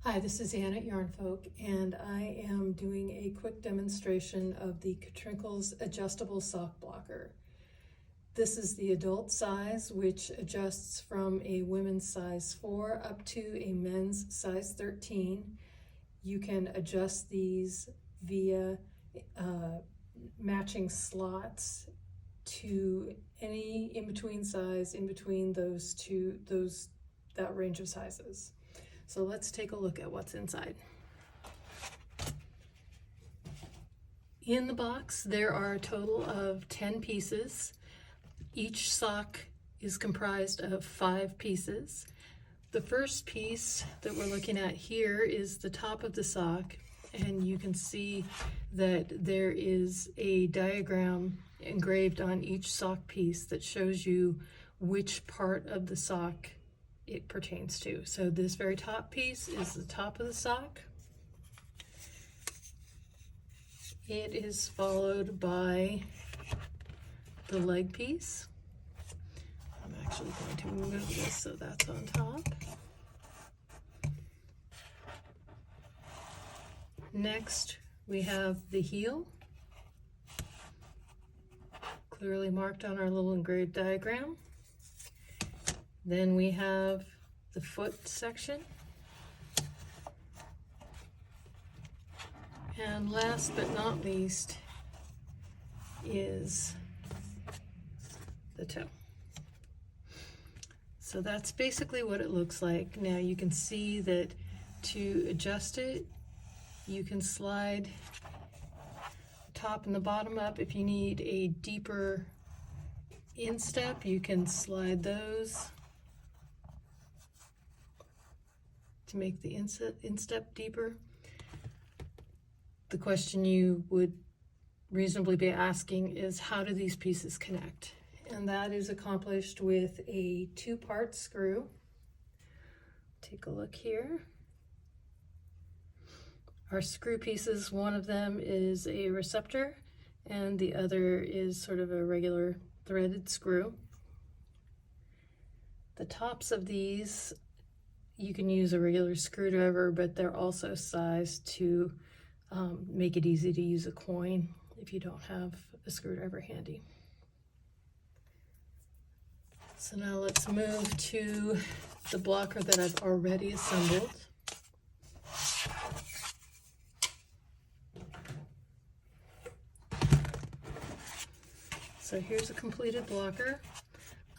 Hi, this is Ann at Yarn Folk, and I am doing a quick demonstration of the Katrinkles adjustable sock blocker. This is the adult size, which adjusts from a women's size 4 up to a men's size 13. You can adjust these via matching slots to any in-between size in between that range of sizes. So let's take a look at what's inside. In the box, there are a total of 10 pieces. Each sock is comprised of 5 pieces. The first piece that we're looking at here is the top of the sock, and you can see that there is a diagram engraved on each sock piece that shows you which part of the sock it pertains to. So this very top piece is the top of the sock. It is followed by the leg piece. I'm actually going to move this so that's on top. Next, we have the heel, clearly marked on our little engraved diagram. Then we have the foot section. And last but not least is the toe. So that's basically what it looks like. Now you can see that to adjust it, you can slide the top and the bottom up. If you need a deeper instep, you can slide those to make the instep deeper. The question you would reasonably be asking is, how do these pieces connect? And that is accomplished with a 2-part screw. Take a look here. Our screw pieces, one of them is a receptor and the other is sort of a regular threaded screw. The tops of these, you can use a regular screwdriver, but they're also sized to make it easy to use a coin if you don't have a screwdriver handy. So now let's move to the blocker that I've already assembled. So here's a completed blocker.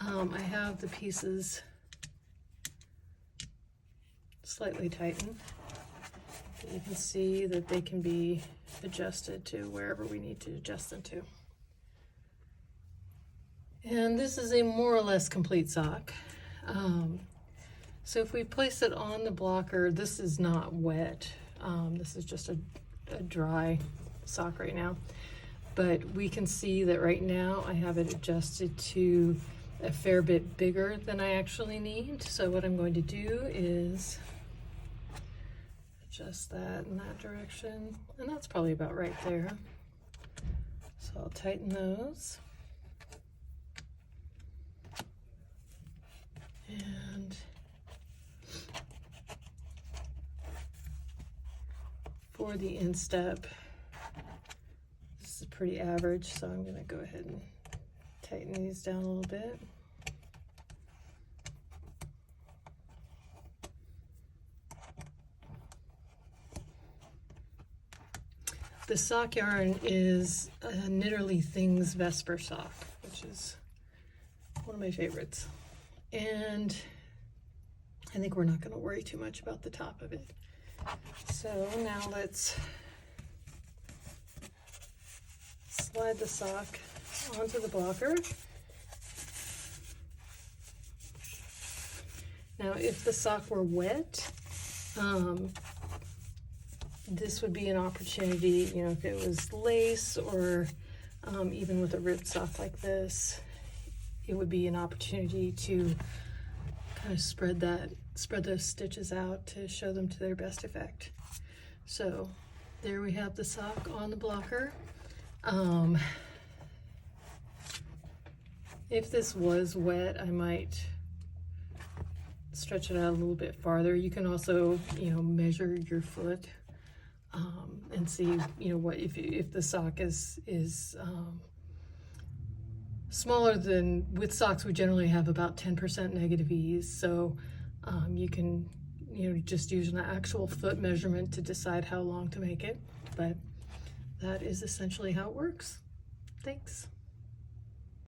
I have the pieces slightly tightened. You can see that they can be adjusted to wherever we need to adjust them to. And this is a more or less complete sock. So if we place it on the blocker, this is not wet. This is just a dry sock right now. But we can see that right now I have it adjusted to a fair bit bigger than I actually need. So what I'm going to do is adjust that in that direction, and that's probably about right there. So I'll tighten those. And for the instep, this is pretty average, so I'm going to go ahead and tighten these down a little bit. The sock yarn is a Knitterly Things Vesper sock, which is one of my favorites. And I think we're not going to worry too much about the top of it. So now let's slide the sock onto the blocker. Now, if the sock were wet, this would be an opportunity, you know, if it was lace or even with a ribbed sock like this, it would be an opportunity to kind of spread those stitches out to show them to their best effect. So there we have the sock on the blocker. If this was wet, I might stretch it out a little bit farther. You can also, measure your foot and see, what if the sock is smaller than, with socks we generally have about 10% negative ease, so you can just use an actual foot measurement to decide how long to make it, but that is essentially how it works. Thanks.